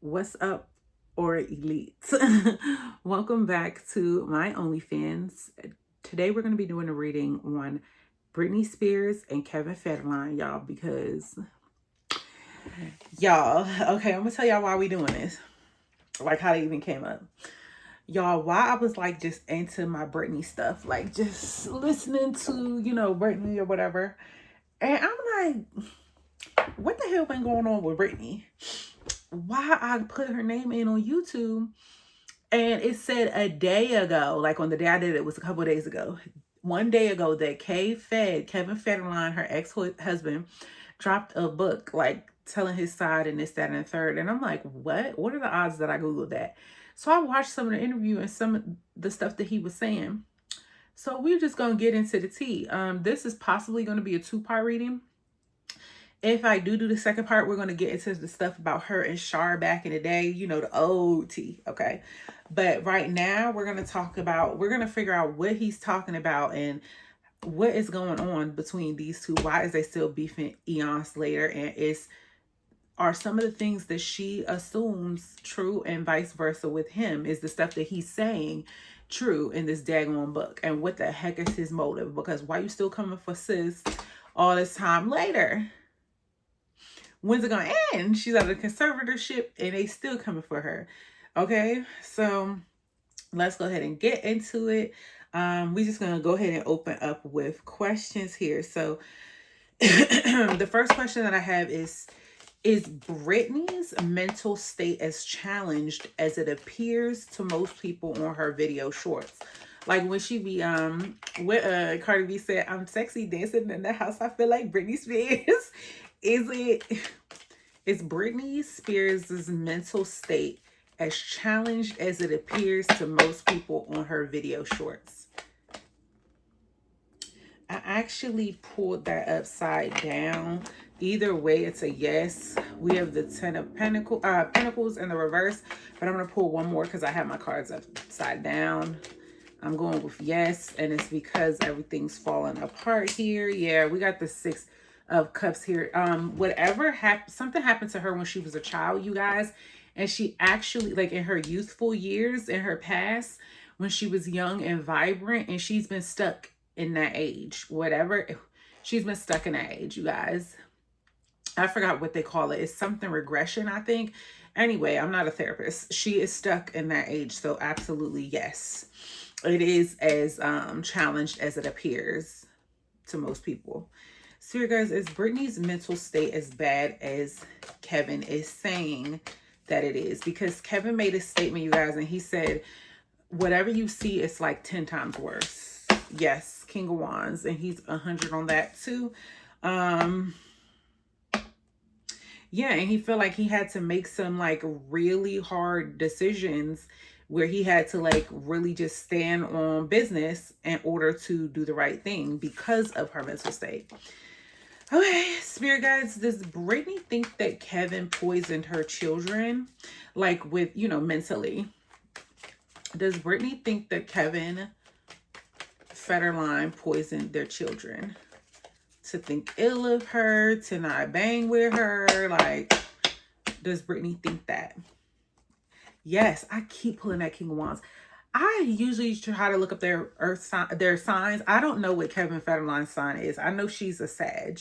What's up, or elites? Welcome back to my OnlyFans. Today we're going to be doing a reading on Britney Spears and Kevin Federline, y'all, because okay, I'm going to tell y'all why we doing this. Like how they even came up. Y'all, why I was like just into my Britney stuff, like just listening to, Britney or whatever. And I'm like, what the hell been going on with Britney? Why I put her name in on YouTube and it said a day ago, like on the day I did it was a couple of days ago, one day ago, that Kevin Federline, her ex-husband, dropped a book like telling his side and this, that, and the third. And I'm like, what are the odds that I Googled that? So I watched some of the interview and some of the stuff that he was saying. So we're just gonna get into the tea. This is possibly going to be a 2-part reading. If I do the second part, we're going to get into the stuff about her and Shar back in the day, the old tea, okay? But right now, we're going to figure out what he's talking about and what is going on between these two. Why is they still beefing eons later? And are some of the things that she assumes true and vice versa with him? Is the stuff that he's saying true in this daggone book? And what the heck is his motive? Because why you still coming for sis all this time later? When's it gonna end? She's out of conservatorship and they still coming for her. Okay, so let's go ahead and get into it. We're just gonna go ahead and open up with questions here. So the first question that I have is Britney's mental state as challenged as it appears to most people on her video shorts? Like when she be what Cardi B said, I'm sexy dancing in the house, I feel like Britney Spears. Is Britney Spears' mental state as challenged as it appears to most people on her video shorts? I actually pulled that upside down. Either way, it's a yes. We have the 10 of Pentacles in the reverse, but I'm going to pull one more because I have my cards upside down. I'm going with yes, and it's because everything's falling apart here. Yeah, we got the 6 of Cups here. Something happened to her when she was a child, you guys, and she actually, like in her youthful years, in her past, when she was young and vibrant, and she's been stuck in that age. She's been stuck in that age, you guys. I forgot what they call it. It's something regression, I think. Anyway, I'm not a therapist. She is stuck in that age, so absolutely yes. It is as challenged as it appears to most people. So here, guys, is Britney's mental state as bad as Kevin is saying that it is? Because Kevin made a statement, you guys, and he said, whatever you see, it's like 10 times worse. Yes, King of Wands, and he's 100 on that too. Yeah, and he felt like he had to make some like really hard decisions where he had to like really just stand on business in order to do the right thing because of her mental state. Okay, spirit guides, does Britney think that Kevin poisoned her children? Like with, mentally. Does Britney think that Kevin Federline poisoned their children? To think ill of her, to not bang with her? Like, does Britney think that? Yes, I keep pulling that King of Wands. I usually try to look up their signs. I don't know what Kevin Federline's sign is. I know she's a Sag.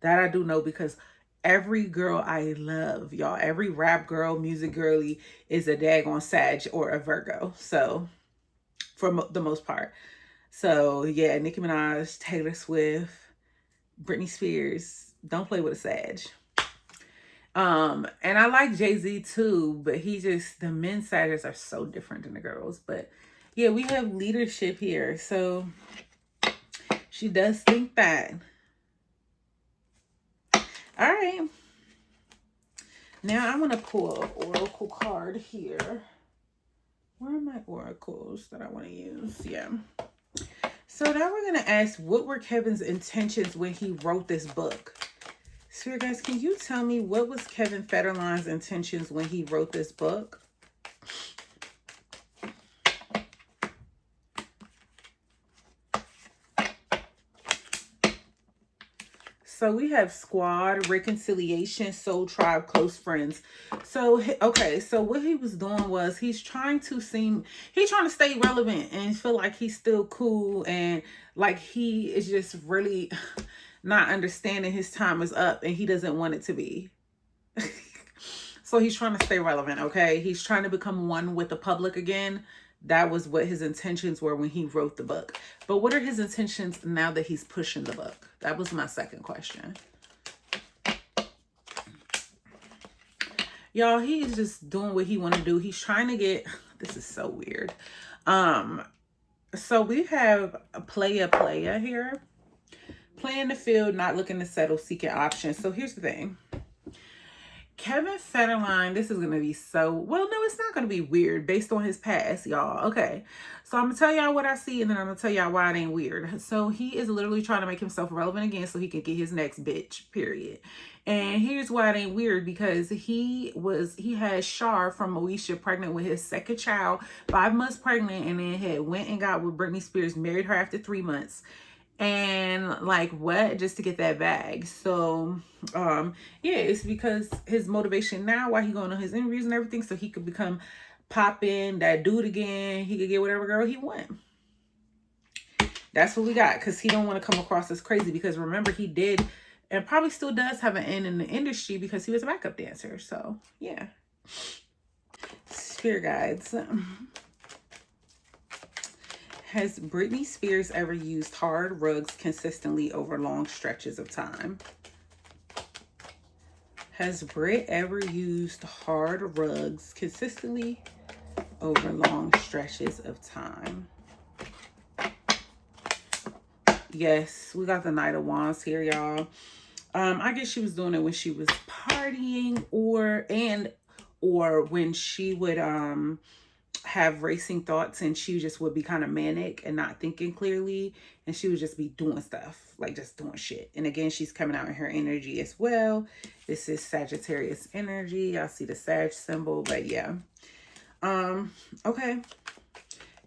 That I do know because every girl I love, y'all, every rap girl, music girly is a daggone Sag or a Virgo. So, for the most part. So, yeah, Nicki Minaj, Taylor Swift, Britney Spears, don't play with a Sag. And I like Jay-Z too, but the men Sagittarius are so different than the girls. But yeah, we have leadership here. So she does think that. All right. Now I'm going to pull an oracle card here. Where are my oracles that I want to use? Yeah. So now we're going to ask, what were Kevin's intentions when he wrote this book? So guys, can you tell me what was Kevin Federline's intentions when he wrote this book? So we have squad, reconciliation, soul tribe, close friends. So, okay. So what he was doing was he's trying to stay relevant and feel like he's still cool. And like he is just really not understanding his time is up and he doesn't want it to be. So he's trying to stay relevant, okay? He's trying to become one with the public again. That was what his intentions were when he wrote the book. But what are his intentions now that he's pushing the book? That was my second question. Y'all, he's just doing what he want to do. He's trying to get, this is so weird. So we have a player here. Playing the field, not looking to settle, seeking options. So here's the thing. Kevin Federline, this is going to be well, no, it's not going to be weird based on his past, y'all. Okay. So I'm going to tell y'all what I see and then I'm going to tell y'all why it ain't weird. So he is literally trying to make himself relevant again so he can get his next bitch, period. And here's why it ain't weird, because he had Shar from Moesha pregnant with his second child, 5 months pregnant, and then had went and got with Britney Spears, married her after 3 months. And like what, just to get that bag. So yeah, it's because his motivation now, why he going on his interviews and everything, so he could become popping that dude again. He could get whatever girl he want. That's what we got, because he don't want to come across as crazy, because remember, he did and probably still does have an end in the industry because he was a backup dancer. So yeah. Spirit guides. Has Britney Spears ever used hard rugs consistently over long stretches of time? Has Brit ever used hard rugs consistently over long stretches of time? Yes, we got the Knight of Wands here, y'all. I guess she was doing it when she was partying or when she would have racing thoughts and she just would be kind of manic and not thinking clearly, and she would just be doing stuff, like just doing shit. And again, she's coming out in her energy as well. This is Sagittarius energy. I see the Sag symbol, but yeah. Okay.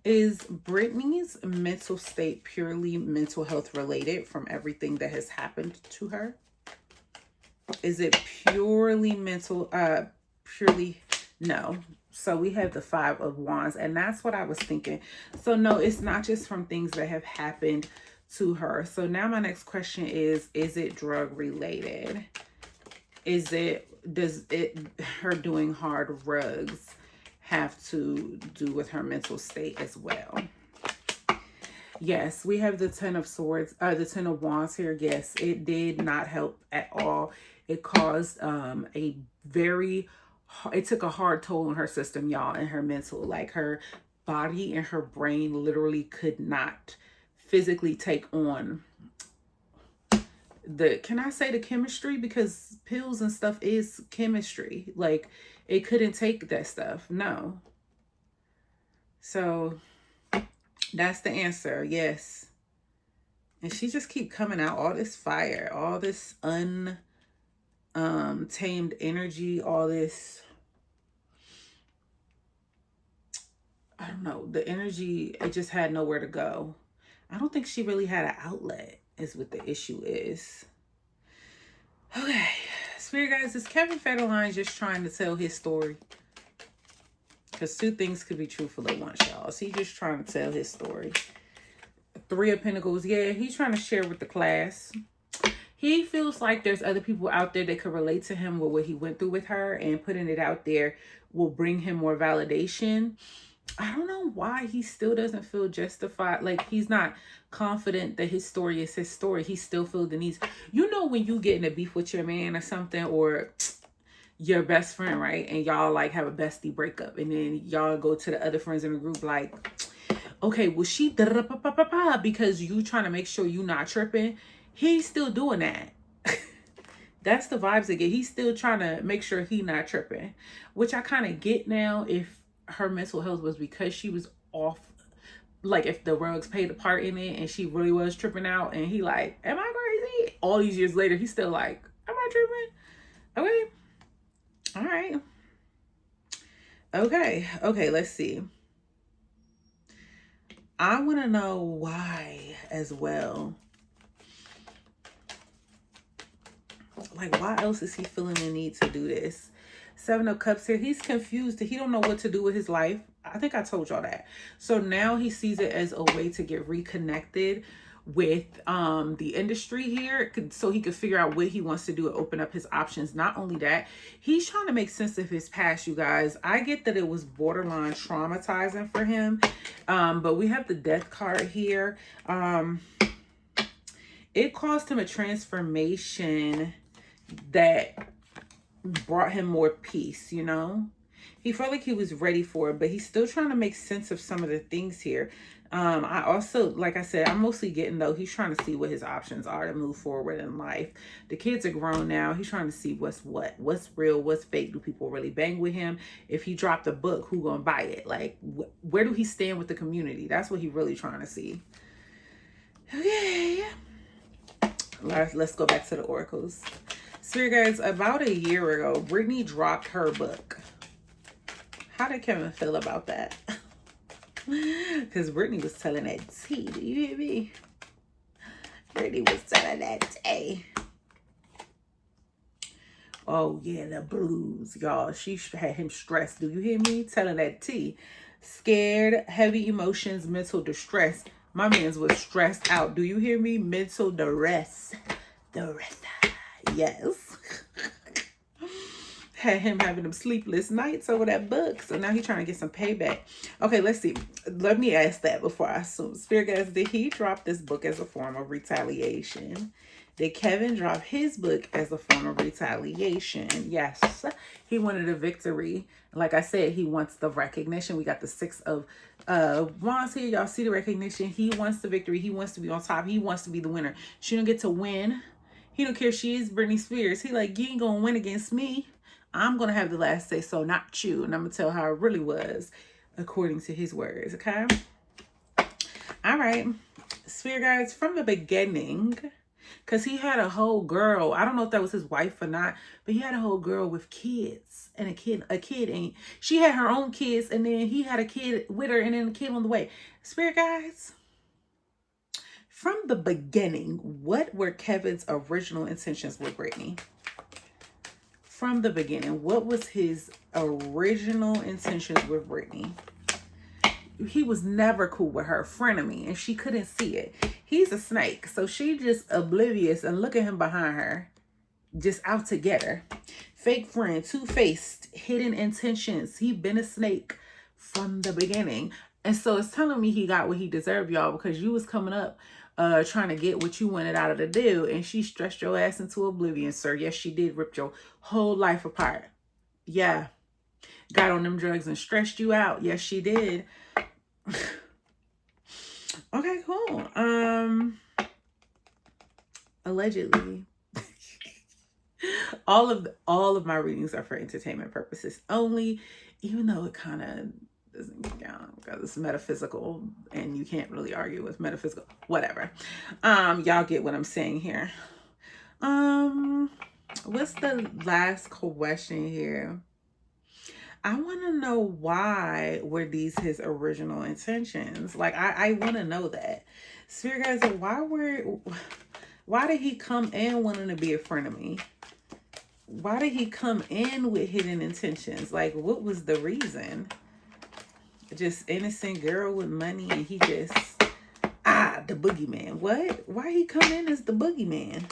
Is Britney's mental state purely mental health related from everything that has happened to her? Is it purely mental? Purely no. So we have the 5 of Wands, and that's what I was thinking. So no, it's not just from things that have happened to her. So now my next question is it drug related? Does her doing hard rugs have to do with her mental state as well? Yes, we have the 10 of Swords, the 10 of Wands here. Yes, it did not help at all. It caused it took a hard toll on her system, y'all, and her mental. Like her body and her brain literally could not physically take on can I say the chemistry? Because pills and stuff is chemistry. Like it couldn't take that stuff. No. So that's the answer. Yes. And she just keep coming out, all this fire, all this tamed energy, all this, I don't know, the energy, it just had nowhere to go. I don't think she really had an outlet is what the issue is. Okay, Spirit guys, is Kevin Federline just trying to tell his story? Because 2 things could be truthful at once, y'all. So he's just trying to tell his story. 3 of Pentacles, yeah, he's trying to share with the class. He feels like there's other people out there that could relate to him with what he went through with her, and putting it out there will bring him more validation. I don't know why he still doesn't feel justified. Like he's not confident that his story is his story. He still feels the needs. You know, when you get in a beef with your man or something, or your best friend, right? And y'all like have a bestie breakup, and then y'all go to the other friends in the group like, okay, well she because you trying to make sure you not tripping. He's still doing that. That's the vibes I get. He's still trying to make sure he not tripping, which I kind of get now. If her mental health was because she was off, like if the rugs played a part in it and she really was tripping out, and he like, am I crazy? All these years later, he's still like, am I tripping? Okay. All right. Okay, let's see. I want to know why as well. Like, why else is he feeling the need to do this? Seven of Cups here. He's confused. He don't know what to do with his life. I think I told y'all that. So now he sees it as a way to get reconnected with the industry here, so he could figure out what he wants to do and open up his options. Not only that, he's trying to make sense of his past, you guys. I get that it was borderline traumatizing for him, but we have the Death card here. It caused him a transformation that brought him more peace, you know? He felt like he was ready for it, but he's still trying to make sense of some of the things here. I also, like I said, I'm mostly getting, though, he's trying to see what his options are to move forward in life. The kids are grown now. He's trying to see what's real, what's fake. Do people really bang with him? If he dropped a book, who gonna buy it? Like, where do he stand with the community? That's what he's really trying to see. Okay. Let's go back to the oracles. Spirit guys, about a year ago, Britney dropped her book. How did Kevin feel about that? Because Britney was telling that tea. Do you hear me? Britney was telling that tea. Oh, yeah, the blues, y'all. She had him stressed. Do you hear me? Telling that tea. Scared, heavy emotions, mental distress. My man's was stressed out. Do you hear me? Mental duress. Duress. Yes. Had him having them sleepless nights over that book. So now he's trying to get some payback. Okay, let's see. Let me ask that before I assume. Spirit guys, did he drop this book as a form of retaliation? Did Kevin drop his book as a form of retaliation? Yes. He wanted a victory. Like I said, he wants the recognition. We got the 6 of wands here. Y'all see the recognition. He wants the victory. He wants to be on top. He wants to be the winner. She don't get to win. He don't care if she is Britney Spears. He like, you ain't gonna win against me. I'm gonna have the last say, so not you. And I'm gonna tell how it really was, according to his words. Okay. All right, Spirit guys, from the beginning, because he had a whole girl. I don't know if that was his wife or not, but he had a whole girl with kids, and a kid ain't. She had her own kids, and then he had a kid with her, and then a kid on the way. Spirit guys, from the beginning, what were Kevin's original intentions with Britney? From the beginning, what was his original intentions with Britney? He was never cool with her, frenemy, and she couldn't see it. He's a snake, so she just oblivious, and look at him behind her, just out to get her. Fake friend, two-faced, hidden intentions. He been a snake from the beginning. And so it's telling me he got what he deserved, y'all, because you was coming up trying to get what you wanted out of the deal, and she stressed your ass into oblivion, sir. Yes, she did rip your whole life apart. Yeah. Got on them drugs and stressed you out. Yes, she did. Okay, cool. Allegedly. all of my readings are for entertainment purposes only, even though it kind of doesn't count because it's metaphysical and you can't really argue with metaphysical, whatever. Y'all get what I'm saying here. What's the last question here? I want to know, why were these his original intentions? Like, I want to know that. Spirit guys, why did he come in wanting to be a friend of me? Why did he come in with hidden intentions? Like, what was the reason? Just innocent girl with money, and he just, the boogeyman. What? Why he come in as the boogeyman?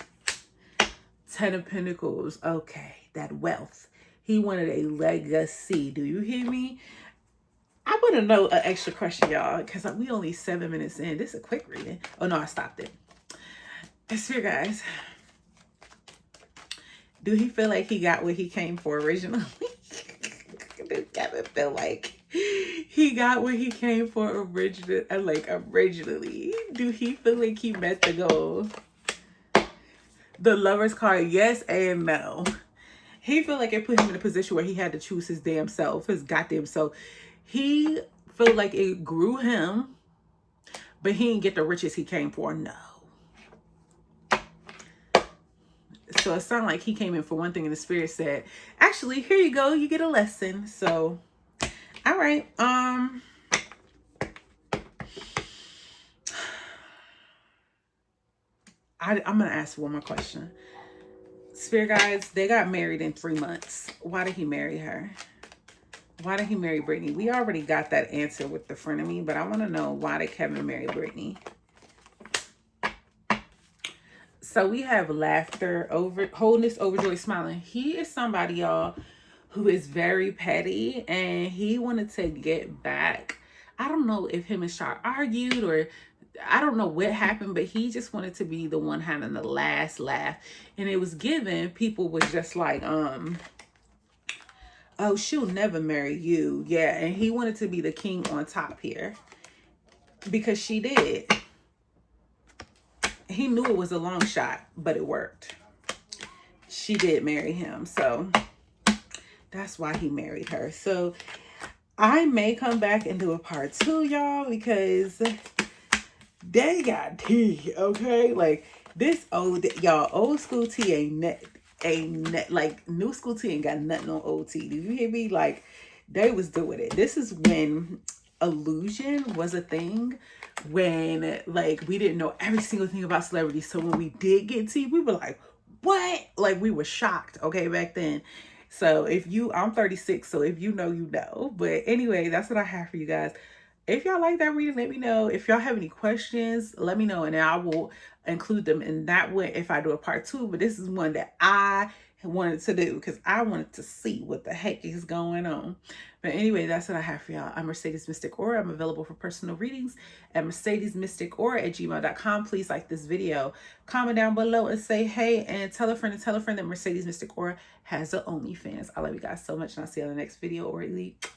10 of Pentacles. Okay, that wealth. He wanted a legacy. Do you hear me? I want to know an extra question, y'all, because we only 7 minutes in. This is a quick reading. Oh, no, I stopped it. Spirit guys, do he feel like he got what he came for originally? Does Kevin feel like he got what he came for originally? Do he feel like he met the goal? The Lover's card, yes and no. He feel like it put him in a position where he had to choose his damn self, his goddamn self. He felt like it grew him, but he didn't get the riches he came for. No. So it sounded like he came in for one thing, and the spirit said, actually, here you go. You get a lesson. So, all right. I'm going to ask one more question. Spirit guys, they got married in 3 months. Why did he marry her? Why did he marry Britney? We already got that answer with the frenemy, but I want to know, why did Kevin marry Britney? So we have laughter, over wholeness, overjoyed, smiling. He is somebody, y'all, who is very petty, and he wanted to get back. I don't know if him and Shar argued, or I don't know what happened, but he just wanted to be the one having the last laugh. And it was given, people was just like, oh, she'll never marry you. Yeah, and he wanted to be the king on top here. Because she did. He knew it was a long shot, but it worked. She did marry him. So that's why he married her. So I may come back and do a part 2, y'all, because they got tea, okay? Like, this old school tea ain't like, new school tea ain't got nothing on old tea. Did you hear me? Like, they was doing it. This is when illusion was a thing, when like we didn't know every single thing about celebrities. So when we did get tea, we were like, what? Like, we were shocked, okay, back then. So I'm 36, so if you know, you know. But anyway, that's what I have for you guys. If y'all like that reading, let me know. If y'all have any questions, let me know, and I will include them in that one if I do a part 2. But this is one that I wanted to do because I wanted to see what the heck is going on. But anyway, that's what I have for y'all. I'm Mercedes Mystic Aura. I'm available for personal readings at mercedesmysticaura@gmail.com. Please like this video, comment down below, and say hey, and tell a friend that Mercedes Mystic Aura has an OnlyFans. I love you guys so much, and I'll see you on the next video, or elite.